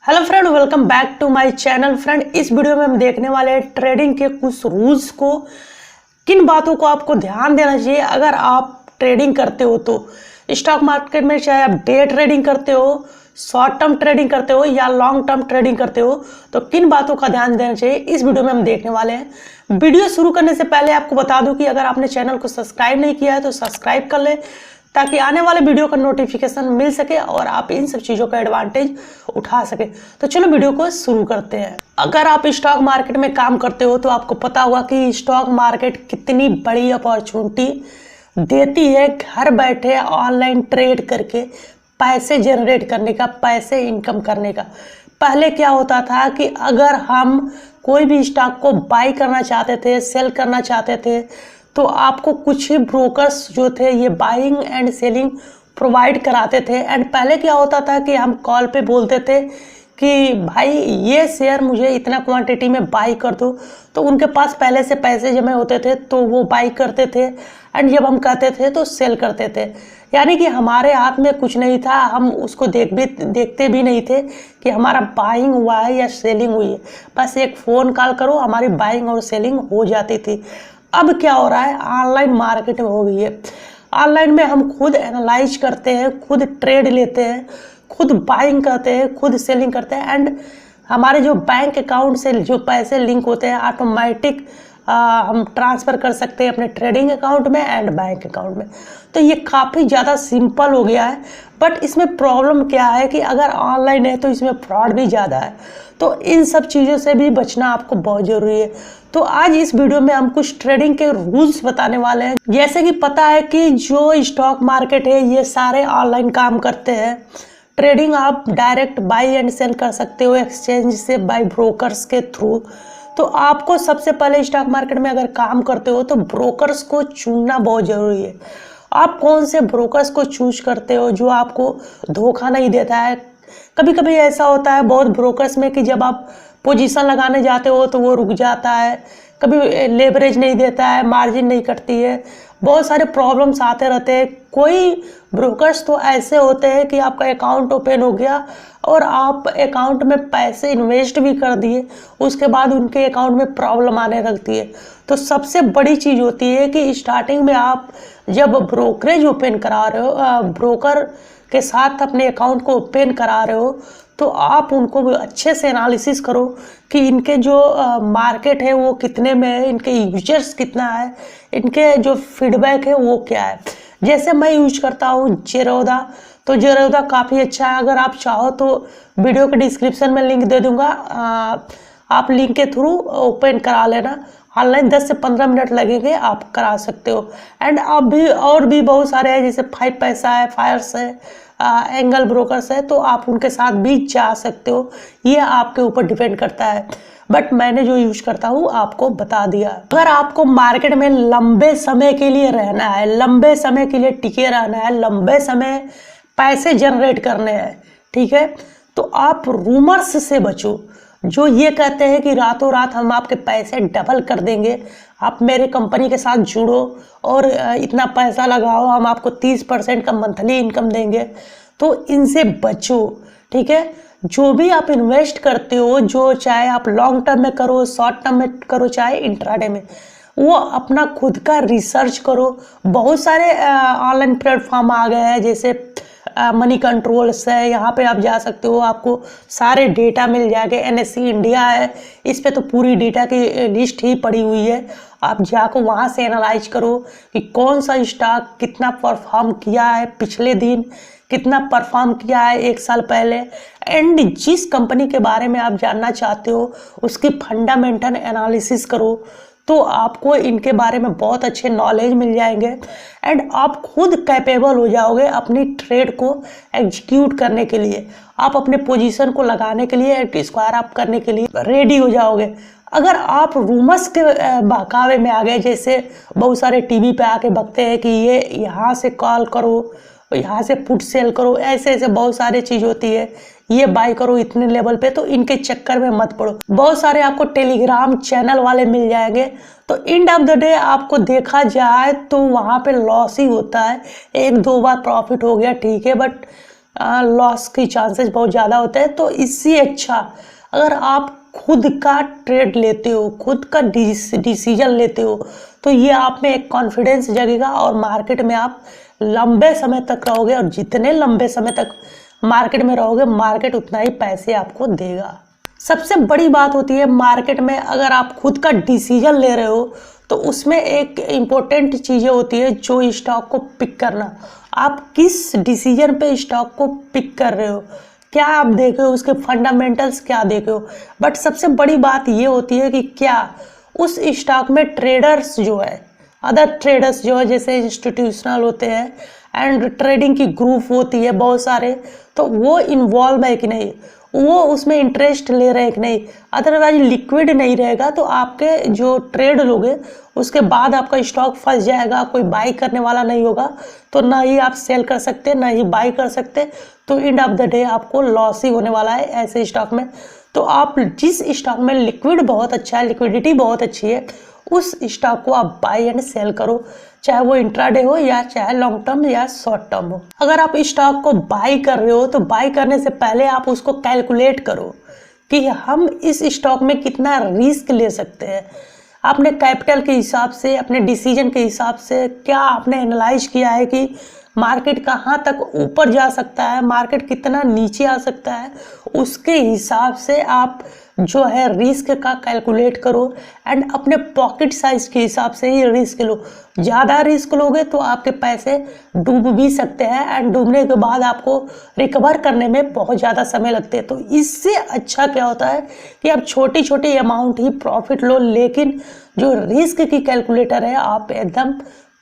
Hello friend, welcome back to my channel. Friend, इस video में हम देखने वाले हैं ट्रेडिंग के कुछ रूल्स को। किन बातों को आपको ध्यान देना चाहिए अगर आप ट्रेडिंग करते हो तो स्टॉक मार्केट में, चाहे आप डे ट्रेडिंग करते हो, शॉर्ट टर्म ट्रेडिंग करते हो या लॉन्ग टर्म ट्रेडिंग करते हो, तो किन बातों का ध्यान देना चाहिए इस वीडियो में हम देखने वाले हैं। वीडियो शुरू करने से पहले आपको बता दूं कि अगर आपने चैनल को सब्सक्राइब नहीं किया है तो सब्सक्राइब कर लें ताकि आने वाले वीडियो का नोटिफिकेशन मिल सके और आप इन सब चीज़ों का एडवांटेज उठा सके। तो चलो वीडियो को शुरू करते हैं। अगर आप स्टॉक मार्केट में काम करते हो तो आपको पता होगा कि स्टॉक मार्केट कितनी बड़ी अपॉर्चुनिटी देती है घर बैठे ऑनलाइन ट्रेड करके पैसे जनरेट करने का, पैसे इनकम करने का। पहले क्या होता था कि अगर हम कोई भी स्टॉक को बाई करना चाहते थे, सेल करना चाहते थे, तो आपको कुछ ही ब्रोकर्स जो थे ये बाइंग एंड सेलिंग प्रोवाइड कराते थे। एंड पहले क्या होता था कि हम कॉल पे बोलते थे कि भाई ये शेयर मुझे इतना क्वांटिटी में बाई कर दो, तो उनके पास पहले से पैसे जमे होते थे तो वो बाई करते थे एंड जब हम कहते थे तो सेल करते थे। यानी कि हमारे हाथ में कुछ नहीं था, हम उसको देखते भी नहीं थे कि हमारा बाइंग हुआ है या सेलिंग हुई है। बस एक फ़ोन कॉल करो, हमारी बाइंग और सेलिंग हो जाती थी। अब क्या हो रहा है, ऑनलाइन मार्केट हो गई है। ऑनलाइन में हम खुद एनालाइज करते हैं, खुद ट्रेड लेते हैं, खुद बाइंग करते हैं, खुद सेलिंग करते हैं एंड हमारे जो बैंक अकाउंट से जो पैसे लिंक होते हैं ऑटोमेटिक हम ट्रांसफ़र कर सकते हैं अपने ट्रेडिंग अकाउंट में एंड बैंक अकाउंट में। तो ये काफ़ी ज़्यादा सिंपल हो गया है। बट इसमें प्रॉब्लम क्या है कि अगर ऑनलाइन है तो इसमें फ्रॉड भी ज़्यादा है, तो इन सब चीज़ों से भी बचना आपको बहुत ज़रूरी है। तो आज इस वीडियो में हम कुछ ट्रेडिंग के रूल्स बताने वाले हैं। जैसे कि पता है कि जो स्टॉक मार्केट है ये सारे ऑनलाइन काम करते हैं। ट्रेडिंग आप डायरेक्ट बाई एंड सेल कर सकते हो एक्सचेंज से, बाई ब्रोकर्स के थ्रू। तो आपको सबसे पहले स्टॉक मार्केट में अगर काम करते हो तो ब्रोकर्स को चुनना बहुत ज़रूरी है। आप कौन से ब्रोकर्स को चूज करते हो जो आपको धोखा नहीं देता है। कभी कभी ऐसा होता है बहुत ब्रोकर्स में कि जब आप पोजीशन लगाने जाते हो तो वो रुक जाता है, कभी लेवरेज नहीं देता है, मार्जिन नहीं कटती है, बहुत सारे प्रॉब्लम्स आते रहते हैं। कोई ब्रोकर्स तो ऐसे होते हैं कि आपका अकाउंट ओपन हो गया और आप अकाउंट में पैसे इन्वेस्ट भी कर दिए, उसके बाद उनके अकाउंट में प्रॉब्लम आने लगती है। तो सबसे बड़ी चीज़ होती है कि स्टार्टिंग में आप जब ब्रोकरेज ओपन करा रहे हो, ब्रोकर के साथ अपने अकाउंट को ओपन करा रहे हो, तो आप उनको अच्छे से एनालिसिस करो कि इनके जो मार्केट है वो कितने में है, इनके यूजर्स कितना है, इनके जो फीडबैक है वो क्या है। जैसे मैं यूज करता हूँ जेरोदा, तो जेरोदा काफ़ी अच्छा है। अगर आप चाहो तो वीडियो के डिस्क्रिप्शन में लिंक दे दूँगा, आप लिंक के थ्रू ओपन करा लेना। ऑनलाइन 10 से 15 मिनट लगेंगे, आप करा सकते हो। एंड अब भी और भी बहुत सारे हैं, जैसे 5 पैसा है, फायर्स है, एंगल ब्रोकर्स है, तो आप उनके साथ भी जा सकते हो। ये आपके ऊपर डिपेंड करता है, बट मैंने जो यूज करता हूँ आपको बता दिया। अगर आपको मार्केट में लंबे समय के लिए रहना है, लंबे समय के लिए टिके रहना है, लंबे समय पैसे जनरेट करने हैं, ठीक है, तो आप रूमर्स से बचो। जो ये कहते हैं कि रातों रात हम आपके पैसे डबल कर देंगे, आप मेरे कंपनी के साथ जुड़ो और इतना पैसा लगाओ, हम आपको 30% का मंथली इनकम देंगे, तो इनसे बचो, ठीक है। जो भी आप इन्वेस्ट करते हो, जो चाहे आप लॉन्ग टर्म में करो, शॉर्ट टर्म में करो, चाहे इंट्राडे में, वो अपना खुद का रिसर्च करो। बहुत सारे ऑनलाइन प्लेटफॉर्म आ गए हैं, जैसे मनी कंट्रोल्स है, यहाँ पे आप जा सकते हो, आपको सारे डेटा मिल जाएंगे। NSE इंडिया है, इस पे तो पूरी डेटा की लिस्ट ही पड़ी हुई है। आप जाकर वहाँ से एनालाइज करो कि कौन सा स्टॉक कितना परफॉर्म किया है, पिछले दिन कितना परफॉर्म किया है, 1 साल पहले। एंड जिस कंपनी के बारे में आप जानना चाहते हो उसकी फंडामेंटल एनालिसिस करो, तो आपको इनके बारे में बहुत अच्छे नॉलेज मिल जाएंगे एंड आप खुद कैपेबल हो जाओगे अपनी ट्रेड को एग्जीक्यूट करने के लिए। आप अपने पोजीशन को लगाने के लिए, स्क्वायर अप करने के लिए रेडी हो जाओगे। अगर आप रूमर्स के बहकावे में आ गए, जैसे बहुत सारे टीवी पे आके बकते हैं कि ये यहाँ से कॉल करो, यहाँ से पुट सेल करो, ऐसे ऐसे बहुत सारी चीज़ होती है, ये बाय करो इतने लेवल पे, तो इनके चक्कर में मत पड़ो। बहुत सारे आपको टेलीग्राम चैनल वाले मिल जाएंगे, तो एंड ऑफ द डे आपको देखा जाए तो वहाँ पे लॉस ही होता है। 1-2 बार प्रॉफिट हो गया ठीक है, बट लॉस की चांसेस बहुत ज़्यादा होते हैं। तो इससे अच्छा अगर आप खुद का ट्रेड लेते हो, खुद का डिसीजन लेते हो, तो ये आप में एक कॉन्फिडेंस जगेगा और मार्केट में आप लंबे समय तक रहोगे। और जितने लंबे समय तक मार्केट में रहोगे, मार्केट उतना ही पैसे आपको देगा। सबसे बड़ी बात होती है मार्केट में, अगर आप खुद का डिसीजन ले रहे हो तो उसमें एक इम्पोर्टेंट चीज़ें होती है जो स्टॉक को पिक करना। आप किस डिसीजन पे स्टॉक को पिक कर रहे हो, क्या आप देख रहे हो, उसके फंडामेंटल्स क्या देख रहे हो। बट सबसे बड़ी बात ये होती है कि क्या उस स्टॉक में ट्रेडर्स जो है, अदर ट्रेडर्स जो है, जैसे इंस्टीट्यूशनल होते हैं एंड ट्रेडिंग की ग्रुप होती है बहुत सारे, तो वो इन्वॉल्व है कि नहीं, वो उसमें इंटरेस्ट ले रहे हैं कि नहीं। अदरवाइज लिक्विड नहीं रहेगा तो आपके जो ट्रेड लोगे उसके बाद आपका स्टॉक फंस जाएगा, कोई बाई करने वाला नहीं होगा, तो ना ही आप सेल कर सकते ना ही बाई कर सकते। तो एंड ऑफ द डे आपको लॉस ही होने वाला है ऐसे स्टॉक में। तो आप जिस स्टॉक में लिक्विड बहुत अच्छा है, लिक्विडिटी बहुत अच्छी है, उस स्टॉक को आप बाई एंड सेल करो, चाहे वो इंट्राडे हो या चाहे लॉन्ग टर्म या शॉर्ट टर्म हो। अगर आप स्टॉक को बाई कर रहे हो तो बाई करने से पहले आप उसको कैलकुलेट करो कि हम इस स्टॉक में कितना रिस्क ले सकते हैं। आपने कैपिटल के हिसाब से, अपने डिसीजन के हिसाब से क्या आपने एनालाइज किया है कि मार्केट कहाँ तक ऊपर जा सकता है, मार्केट कितना नीचे आ सकता है, उसके हिसाब से आप जो है रिस्क का कैलकुलेट करो एंड अपने पॉकेट साइज के हिसाब से ही रिस्क लो। ज़्यादा रिस्क लोगे तो आपके पैसे डूब भी सकते हैं एंड डूबने के बाद आपको रिकवर करने में बहुत ज़्यादा समय लगते हैं। तो इससे अच्छा क्या होता है कि आप छोटी छोटी अमाउंट ही प्रॉफिट लो, लेकिन जो रिस्क की कैलकुलेटर है आप एकदम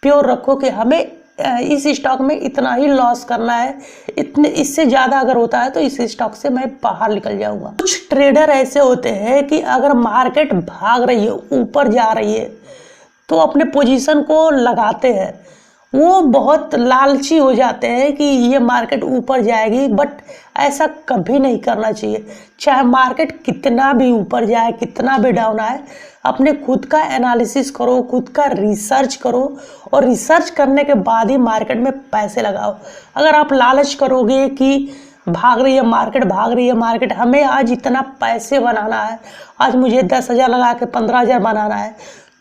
प्योर रखो कि हमें इस स्टॉक में इतना ही लॉस करना है, इतने इससे ज़्यादा अगर होता है तो इस स्टॉक से मैं बाहर निकल जाऊंगा। कुछ ट्रेडर ऐसे होते हैं कि अगर मार्केट भाग रही है, ऊपर जा रही है, तो अपने पोजीशन को लगाते हैं। वो बहुत लालची हो जाते हैं कि ये मार्केट ऊपर जाएगी, बट ऐसा कभी नहीं करना चाहिए। चाहे मार्केट कितना भी ऊपर जाए, कितना भी डाउन आए, अपने खुद का एनालिसिस करो, खुद का रिसर्च करो और रिसर्च करने के बाद ही मार्केट में पैसे लगाओ। अगर आप लालच करोगे कि भाग रही है मार्केट, भाग रही है मार्केट, हमें आज इतना पैसे बनाना है, आज मुझे 10,000 लगा के 15,000 बनाना है,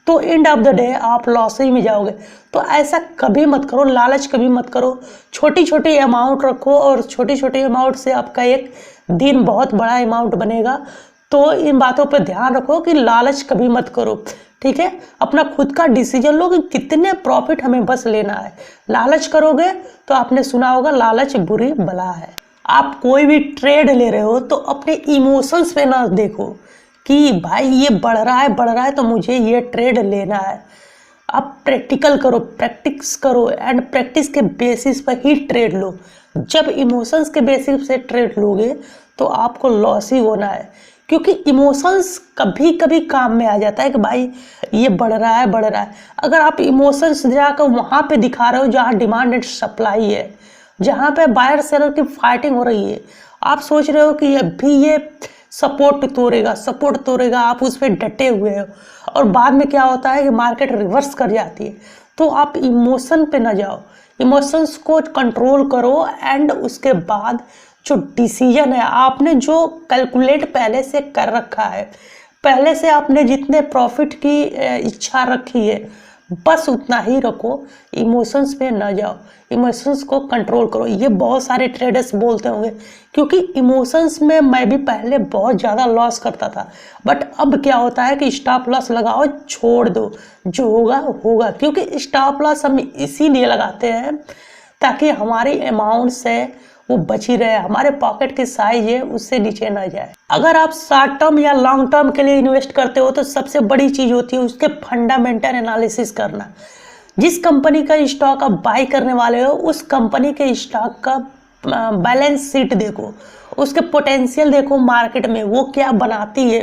तो एंड ऑफ द डे आप लॉस ही में जाओगे। तो ऐसा कभी मत करो, लालच कभी मत करो। छोटी छोटी अमाउंट रखो और छोटी छोटी अमाउंट से आपका एक दिन बहुत बड़ा अमाउंट बनेगा। तो इन बातों पर ध्यान रखो कि लालच कभी मत करो, ठीक है। अपना खुद का डिसीजन लो कि कितने प्रॉफिट हमें बस लेना है। लालच करोगे तो आपने सुना होगा लालच बुरी बला है। आप कोई भी ट्रेड ले रहे हो तो अपने इमोशंस पे ना देखो कि भाई ये बढ़ रहा है तो मुझे ये ट्रेड लेना है। आप प्रैक्टिकल करो, प्रैक्टिस करो एंड प्रैक्टिस के बेसिस पर ही ट्रेड लो। जब इमोशंस के बेसिस से ट्रेड लोगे तो आपको लॉस ही होना है, क्योंकि इमोशंस कभी कभी काम में आ जाता है कि भाई ये बढ़ रहा है। अगर आप इमोशंस जाकर वहाँ पे दिखा रहे हो जहाँ डिमांड एंड सप्लाई है, जहाँ पे बायर सेलर की फाइटिंग हो रही है, आप सोच रहे हो कि अभी ये सपोर्ट तोड़ेगा, आप उस पर डटे हुए हो और बाद में क्या होता है कि मार्केट रिवर्स कर जाती है। तो आप इमोशन पे ना जाओ, इमोशंस को कंट्रोल करो एंड उसके बाद जो डिसीजन है, आपने जो कैलकुलेट पहले से कर रखा है, पहले से आपने जितने प्रॉफिट की इच्छा रखी है बस उतना ही रखो, इमोशंस पे ना जाओ, इमोशंस को कंट्रोल करो। ये बहुत सारे ट्रेडर्स बोलते होंगे, क्योंकि इमोशंस में मैं भी पहले बहुत ज़्यादा लॉस करता था, बट अब क्या होता है कि स्टॉप लॉस लगाओ, छोड़ दो, जो होगा होगा। क्योंकि स्टॉप लॉस हम इसीलिए लगाते हैं ताकि हमारी अमाउंट से वो बची रहे, हमारे पॉकेट की साइज है उससे नीचे ना जाए। अगर आप शॉर्ट टर्म या लॉन्ग टर्म के लिए इन्वेस्ट करते हो तो सबसे बड़ी चीज़ होती है उसके फंडामेंटल एनालिसिस करना। जिस कंपनी का स्टॉक आप बाई करने वाले हो उस कंपनी के स्टॉक का बैलेंस शीट देखो, उसके पोटेंशियल देखो मार्केट में, वो क्या बनाती है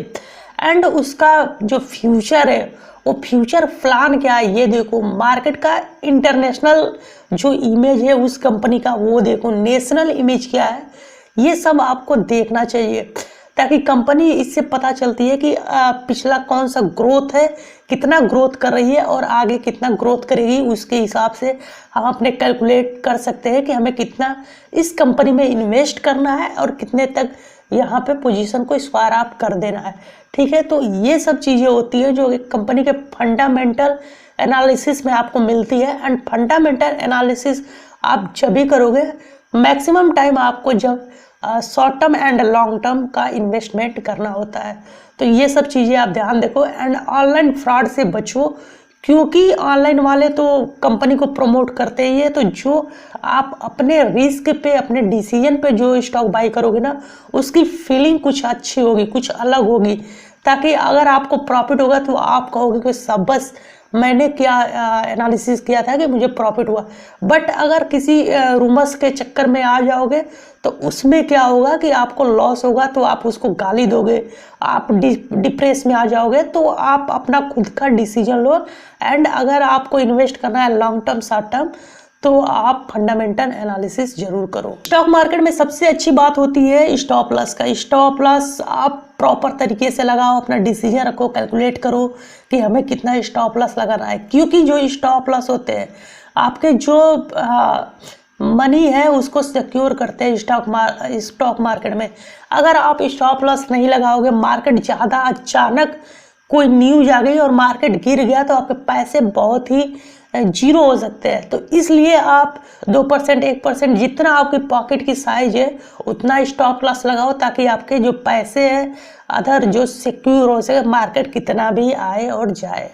एंड उसका जो फ्यूचर है वो फ्यूचर प्लान क्या है ये देखो। मार्केट का इंटरनेशनल जो इमेज है उस कंपनी का वो देखो, नेशनल इमेज क्या है, ये सब आपको देखना चाहिए। ताकि कंपनी इससे पता चलती है कि पिछला कौन सा ग्रोथ है, कितना ग्रोथ कर रही है और आगे कितना ग्रोथ करेगी। उसके हिसाब से हम अपने कैलकुलेट कर सकते हैं कि हमें कितना इस कंपनी में इन्वेस्ट करना है और कितने तक यहाँ पे पोजीशन को स्क्वायर अप कर देना है। ठीक है, तो ये सब चीज़ें होती है जो एक कंपनी के फंडामेंटल एनालिसिस में आपको मिलती है। एंड फंडामेंटल एनालिसिस आप जब भी करोगे, मैक्सिमम टाइम आपको जब short term and long term का इन्वेस्टमेंट करना होता है। तो ये सब चीज़ें आप ध्यान देखो। एंड ऑनलाइन फ्रॉड से बचो, क्योंकि ऑनलाइन वाले तो कंपनी को प्रमोट करते ही है। तो जो आप अपने रिस्क पे, अपने डिसीजन पे जो स्टॉक बाई करोगे ना, उसकी फीलिंग कुछ अच्छी होगी, कुछ अलग होगी, ताकि अगर आपको प्रॉफिट होगा तो आप कहोगे कि सब बस मैंने क्या एनालिसिस किया था कि मुझे प्रॉफिट हुआ। बट अगर किसी रूमर्स के चक्कर में आ जाओगे तो उसमें क्या होगा कि आपको लॉस होगा, तो आप उसको गाली दोगे, आप डिप्रेस में आ जाओगे। तो आप अपना खुद का डिसीजन लो। एंड अगर आपको इन्वेस्ट करना है लॉन्ग टर्म, शॉर्ट टर्म, तो आप फंडामेंटल एनालिसिस जरूर करो। स्टॉक मार्केट में सबसे अच्छी बात होती है स्टॉप लॉस का। स्टॉप लॉस आप प्रॉपर तरीके से लगाओ, अपना डिसीजन रखो, कैलकुलेट करो कि हमें कितना स्टॉप लॉस लगाना है। क्योंकि जो स्टॉप लॉस होते हैं आपके जो मनी है उसको सिक्योर करते हैं स्टॉक मार्केट में। अगर आप स्टॉप लॉस नहीं लगाओगे, मार्केट ज़्यादा अचानक कोई न्यूज आ गई और मार्केट गिर गया, तो आपके पैसे बहुत ही जीरो हो सकते हैं। तो इसलिए आप 2%, 1% जितना आपकी पॉकेट की साइज है उतना स्टॉप लॉस लगाओ, ताकि आपके जो पैसे हैं अदर जो सिक्योर हो सके, मार्केट कितना भी आए और जाए।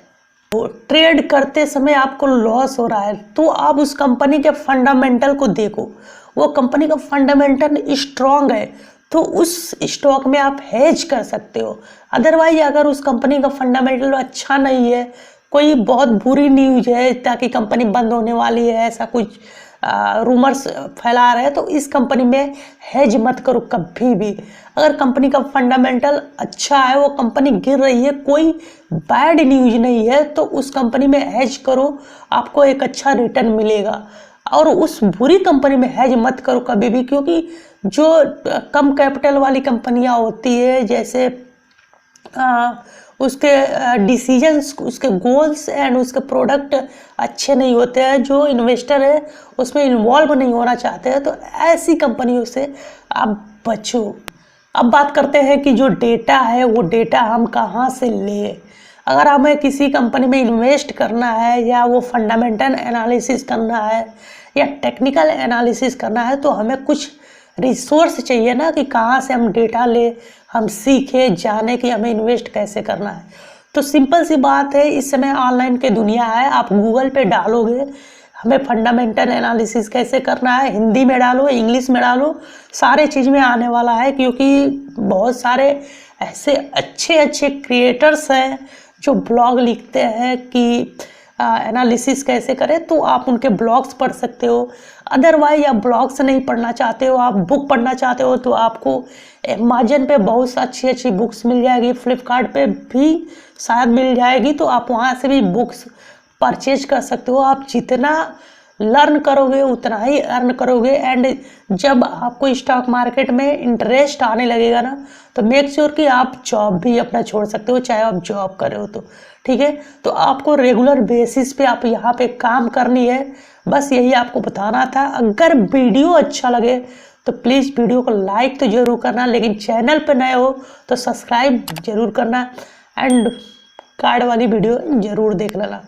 तो ट्रेड करते समय आपको लॉस हो रहा है तो आप उस कंपनी के फंडामेंटल को देखो। वो कंपनी का फंडामेंटल स्ट्रांग है तो उस स्टॉक में आप हेज कर सकते हो। अदरवाइज अगर उस कंपनी का फंडामेंटल अच्छा नहीं है, कोई बहुत बुरी न्यूज है ताकि कंपनी बंद होने वाली है, ऐसा कुछ रूमर्स फैला रहे हैं, तो इस कंपनी में हेज मत करो कभी भी। अगर कंपनी का फंडामेंटल अच्छा है, वो कंपनी गिर रही है, कोई बैड न्यूज नहीं है, तो उस कंपनी में हेज करो, आपको एक अच्छा रिटर्न मिलेगा। और उस बुरी कंपनी में हेज मत करो कभी भी, क्योंकि जो कम कैपिटल वाली कंपनियां होती है, जैसे उसके डिसीजंस, उसके गोल्स एंड उसके प्रोडक्ट अच्छे नहीं होते हैं, जो इन्वेस्टर है उसमें इन्वॉल्व नहीं होना चाहते हैं, तो ऐसी कंपनियों से आप बचो। अब बात करते हैं कि जो डेटा है वो डेटा हम कहाँ से लें। अगर हमें किसी कंपनी में इन्वेस्ट करना है या वो फंडामेंटल एनालिसिस करना है या टेक्निकल एनालिसिस करना है, तो हमें कुछ रिसोर्स चाहिए ना कि कहाँ से हम डेटा ले, हम सीखे, जाने कि हमें इन्वेस्ट कैसे करना है। तो सिंपल सी बात है, इस समय ऑनलाइन की दुनिया है, आप गूगल पे डालोगे हमें फंडामेंटल एनालिसिस कैसे करना है, हिंदी में डालो, इंग्लिश में डालो, सारे चीज़ में आने वाला है। क्योंकि बहुत सारे ऐसे अच्छे अच्छे क्रिएटर्स हैं जो ब्लॉग लिखते हैं कि एनालिसिस कैसे करें, तो आप उनके ब्लॉग्स पढ़ सकते हो। अदरवाइज आप ब्लॉग्स नहीं पढ़ना चाहते हो, आप बुक पढ़ना चाहते हो, तो आपको अमेजन पे बहुत अच्छी अच्छी बुक्स मिल जाएगी, फ्लिपकार्ट पे भी शायद मिल जाएगी, तो आप वहाँ से भी बुक्स परचेज कर सकते हो। आप जितना लर्न करोगे उतना ही अर्न करोगे। एंड जब आपको स्टॉक मार्केट में इंटरेस्ट आने लगेगा ना, तो मेक श्योर कि आप जॉब भी अपना छोड़ सकते हो, चाहे आप जॉब कर रहे हो तो। ठीक है, तो आपको रेगुलर बेसिस पे आप यहाँ पे काम करनी है, बस यही आपको बताना था। अगर वीडियो अच्छा लगे तो प्लीज़ वीडियो को लाइक तो जरूर करना, लेकिन चैनल पे नए हो तो सब्सक्राइब जरूर करना एंड कार्ड वाली वीडियो जरूर देख लेना।